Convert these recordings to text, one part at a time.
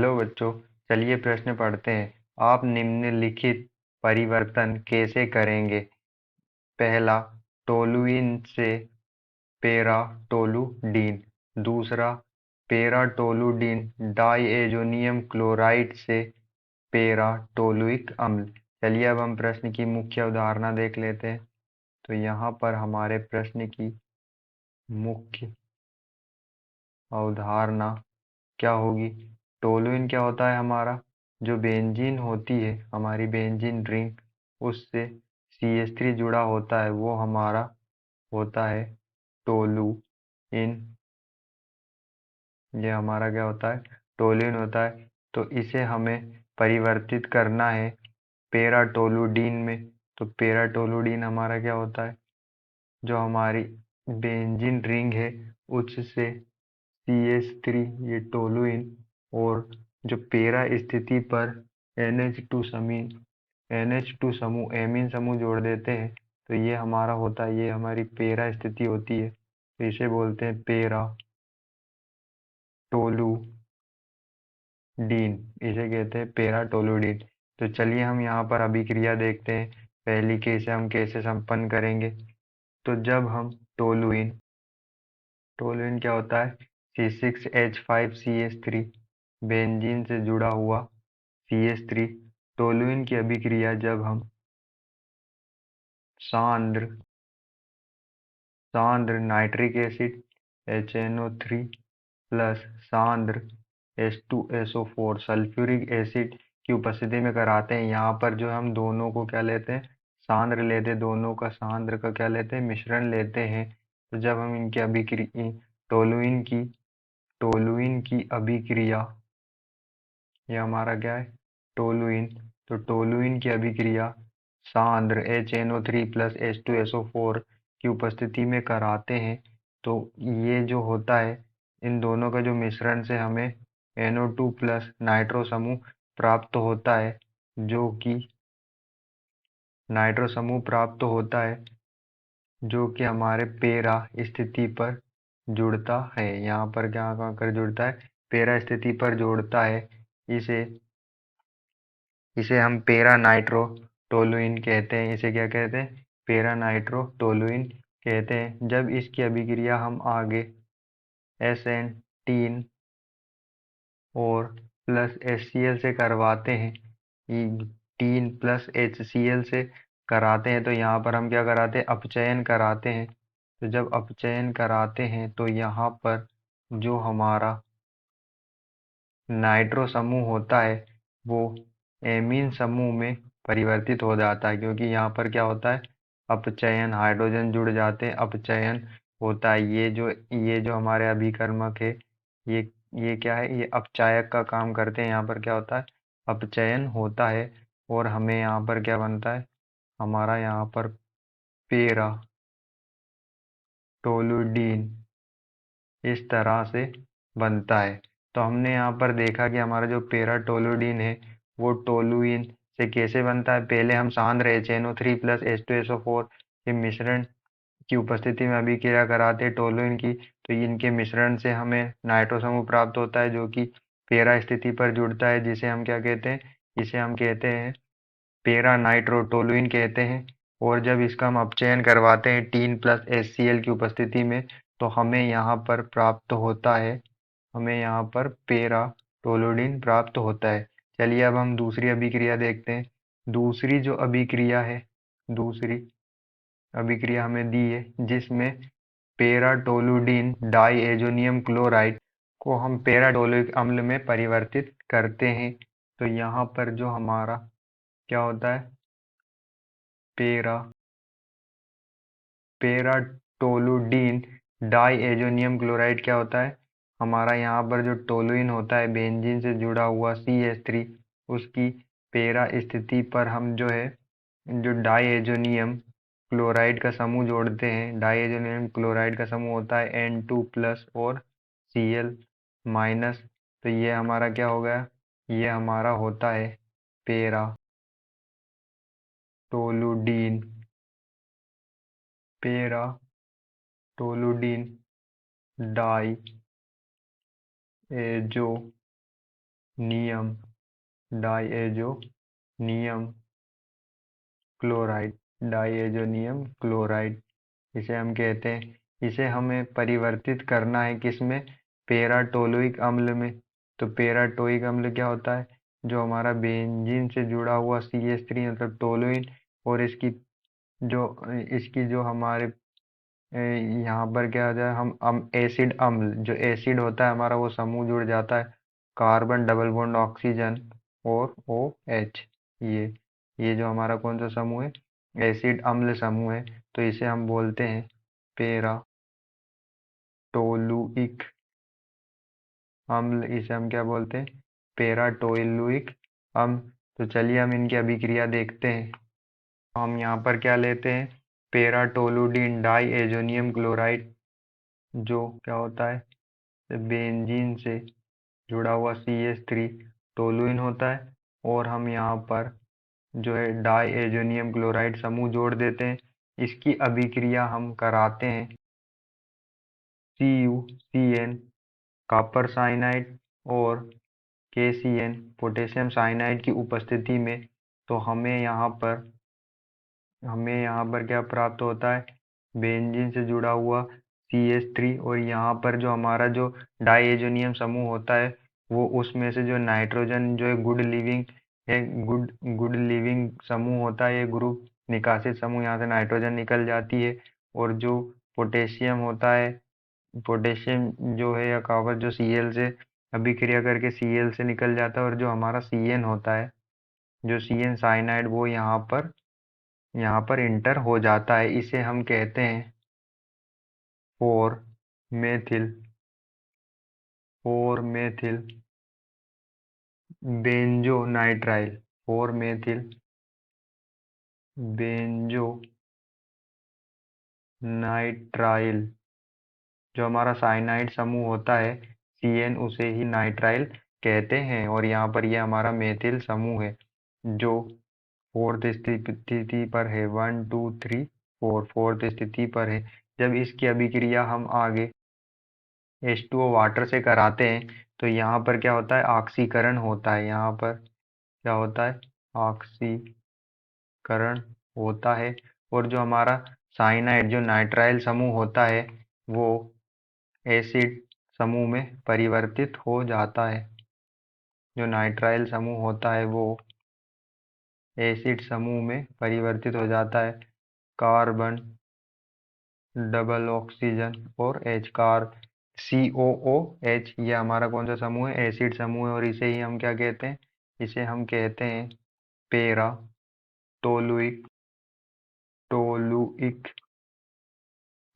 Hello बच्चों, चलिए प्रश्न पढ़ते हैं। आप निम्नलिखित परिवर्तन कैसे करेंगे? पहला, टोलुइन से पेराटोलुडीन। दूसरा, पेराटोलुडीन डाइएजोनियम क्लोराइड से पेराटोलुइक अम्ल। चलिए अब हम प्रश्न की मुख्य अवधारणा देख लेते हैं। तो यहाँ पर हमारे प्रश्न की मुख्य अवधारणा क्या होगी? टोलुइन क्या होता है? हमारा जो बेंजीन होती है, हमारी बेंजीन रिंग, उससे CH3 जुड़ा होता है, वो हमारा होता है टोलुइन। ये हमारा क्या होता है? टोलुइन होता है। तो इसे हमें परिवर्तित करना है पेराटोलुडीन में। तो पेराटोलुडीन हमारा क्या होता है? जो हमारी बेंजीन रिंग है उससे CH3, ये टोलुइन, और जो पेरा स्थिति पर NH2 समूह एमीन समूह जोड़ देते हैं, तो ये हमारा होता है, ये हमारी पेरा स्थिति होती है। तो इसे बोलते हैं पेरा टोलुडीन। इसे कहते हैं पेरा टोलुडीन। तो चलिए हम यहाँ पर अभिक्रिया देखते हैं। पहली केस हम कैसे संपन्न करेंगे। तो जब हम टोलुइन टोलुइन क्या होता है? C6H5CH3, बेंजीन से जुड़ा हुआ CH3। टोलुइन की अभिक्रिया जब हम सांद्र सांद्र नाइट्रिक एसिड HNO3 प्लस सांद्र H2SO4 सल्फ्यूरिक एसिड की उपस्थिति में कराते हैं। यहाँ पर जो हम दोनों को क्या लेते हैं? सांद्र लेते हैं। दोनों का सांद्र का क्या लेते हैं? मिश्रण लेते हैं। तो जब हम इनकी अभिक्रिया टोलुइन की अभिक्रिया, ये हमारा क्या है? टोलुइन। तो टोलुइन की अभिक्रिया सांद्र HNO3 प्लस H2SO4 की उपस्थिति में कराते हैं। तो ये जो होता है, इन दोनों का जो मिश्रण से हमें NO2 प्लस नाइट्रो समूह प्राप्त होता है, जो कि नाइट्रो समूह प्राप्त होता है, जो कि हमारे पेरा स्थिति पर जुड़ता है। यहाँ पर क्या कहाँ कर जुड़ता है? पेरा स्थिति पर जोड़ता है। इसे इसे हम पेरा नाइट्रो टोलुइन कहते हैं। इसे क्या कहते हैं? पेरा नाइट्रो टोलुइन कहते हैं। जब इसकी अभिक्रिया हम आगे SN3 और प्लस HCl से करवाते हैं, 3 प्लस HCl से कराते हैं, तो यहाँ पर हम क्या कराते हैं? अपचयन कराते हैं। तो जब अपचयन कराते हैं तो यहाँ पर जो हमारा नाइट्रो समूह होता है, वो एमीन समूह में परिवर्तित हो जाता है, क्योंकि यहाँ पर क्या होता है? अपचयन, हाइड्रोजन जुड़ जाते हैं, अपचयन होता है। ये जो हमारे अभिकर्मक है, ये ये क्या है? ये अपचायक का काम करते हैं। यहाँ पर क्या होता है? अपचयन होता है। और हमें यहाँ पर क्या बनता है? हमारा यहाँ पर पेरा टोलुडीन इस तरह से बनता है। तो हमने यहाँ पर देखा कि हमारा जो पेराटोलुडीन है, वो टोलुइन से कैसे बनता है। पहले हम सांद्र HNO3 प्लस H2SO4 के मिश्रण की उपस्थिति में अभिक्रिया कराते हैं टोलुइन की। तो इनके मिश्रण से हमें नाइट्रो समूह प्राप्त होता है, जो कि पेरा स्थिति पर जुड़ता है, जिसे हम क्या कहते हैं? इसे हम कहते हैं पेरा नाइट्रोटोलुइन कहते हैं। और जब इसका हम अपचयन करवाते हैं 3 प्लस HCl की उपस्थिति में, तो हमें यहाँ पर पेरा टोलुडीन प्राप्त होता है। चलिए अब हम दूसरी अभिक्रिया देखते हैं। दूसरी जो अभिक्रिया है, दूसरी अभिक्रिया हमें दी है, जिसमें पेराटोलुडीन डाइएजोनियम क्लोराइड को हम पेराटोलुइक अम्ल में परिवर्तित करते हैं। तो यहाँ पर जो हमारा क्या होता है? पेरा पेराटोलुडीन डाइएजोनियम क्लोराइड क्या होता है? हमारा यहाँ पर जो टोलुइन होता है, बेंजीन से जुड़ा हुआ CH3, उसकी पेरा स्थिति पर हम जो है, जो डाइएजोनियम क्लोराइड का समूह जोड़ते हैं। डाइएजोनियम क्लोराइड का समूह होता है N2 प्लस और Cl माइनस। तो ये हमारा क्या हो गया? ये हमारा होता है पेरा टोलुडीन पेरा टोलुडीन डाई नियम डाइएजोनियम क्लोराइड, डाइएजोनियम क्लोराइड इसे हम कहते हैं। इसे हमें परिवर्तित करना है किसमें, पेराटोलुइक अम्ल में। तो पेराटोइक अम्ल क्या होता है, जो हमारा बेंजीन से जुड़ा हुआ CH3 मतलब टोलुइन, और इसकी जो हमारे यहाँ पर क्या हो जाए, हम एसिड अम्ल, जो एसिड होता है हमारा वो समूह जुड़ जाता है, कार्बन डबल बॉन्ड ऑक्सीजन और OH। ये ये जो हमारा कौन सा समूह है, एसिड अम्ल समूह है। तो इसे हम बोलते हैं पेराटोलुइक अम्ल। इसे हम क्या बोलते हैं, पेराटोलुइक अम्ल। तो चलिए हम इनकी अभिक्रिया देखते हैं। हम यहाँ पर क्या लेते हैं, पेराटोलुडीन डाई एजोनियम क्लोराइड, जो क्या होता है, बेंजीन से जुड़ा हुआ CH3 टोलुइन होता है, और हम यहाँ पर जो है डाई एजोनियम क्लोराइड समूह जोड़ देते हैं। इसकी अभिक्रिया हम कराते हैं CuCN कॉपर साइनाइड और KCN पोटेशियम साइनाइड की उपस्थिति में। तो हमें यहाँ पर क्या प्राप्त होता है, बेंजीन से जुड़ा हुआ CH3, और यहाँ पर जो हमारा जो डाइएजोनियम समूह होता है, वो उसमें से जो नाइट्रोजन जो है गुड लिविंग है, गुड गुड लिविंग समूह होता है, ये ग्रुप निकासित समूह, यहाँ से नाइट्रोजन निकल जाती है। और जो पोटेशियम होता है, पोटेशियम जो है या कॉपर जो Cl से अभिक्रिया करके Cl से निकल जाता है, और जो हमारा CN होता है, जो CN साइनाइड, वो यहाँ पर इंटर हो जाता है। इसे हम कहते हैं four methyl four methyl benzonitrile, four methyl benzonitrile. जो हमारा साइनाइड समूह होता है CN, उसे ही नाइट्राइल कहते हैं। और यहाँ पर यह हमारा मेथिल समूह है, जो फोर्थ स्थिति पर है, 1 2 3 4 फोर्थ स्थिति पर है। जब इसकी अभिक्रिया हम आगे H2O वाटर से कराते हैं, तो यहाँ पर क्या होता है, ऑक्सीकरण होता है। यहाँ पर क्या होता है, ऑक्सीकरण होता है। और जो हमारा साइनाइड जो नाइट्राइल समूह होता है, वो एसिड समूह में परिवर्तित हो जाता है। जो नाइट्राइल समूह होता है वो एसिड समूह में परिवर्तित हो जाता है। कार्बन डबल ऑक्सीजन और H कार COOH, ये हमारा कौन सा समूह है, एसिड समूह है। और इसे ही हम क्या कहते हैं, इसे हम कहते हैं पेरा टोलुइक टोलुइक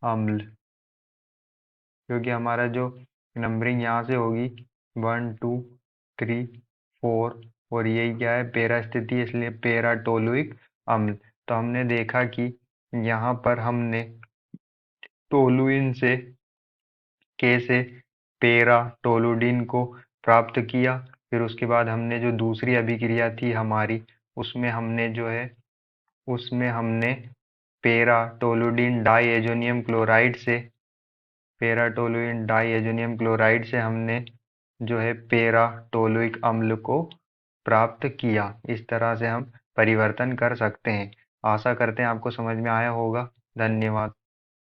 अम्ल। क्योंकि हमारा जो नंबरिंग यहाँ से होगी 1 2 3 4, और यही क्या है, पेरा स्थिति, इसलिए पेरा टोलुइक अम्ल। तो हमने देखा कि यहाँ पर हमने टोलुइन से से पेराटोलुडीन को प्राप्त किया। फिर उसके बाद हमने जो दूसरी अभिक्रिया थी हमारी, उसमें हमने जो है उसमें हमने पेराटोलुडीन डाइएजोनियम क्लोराइड से पेराटोलुइन डाइएजोनियम क्लोराइड से हमने जो है पेराटोलुइक अम्ल को प्राप्त किया। इस तरह से हम परिवर्तन कर सकते हैं। आशा करते हैं आपको समझ में आया होगा। धन्यवाद।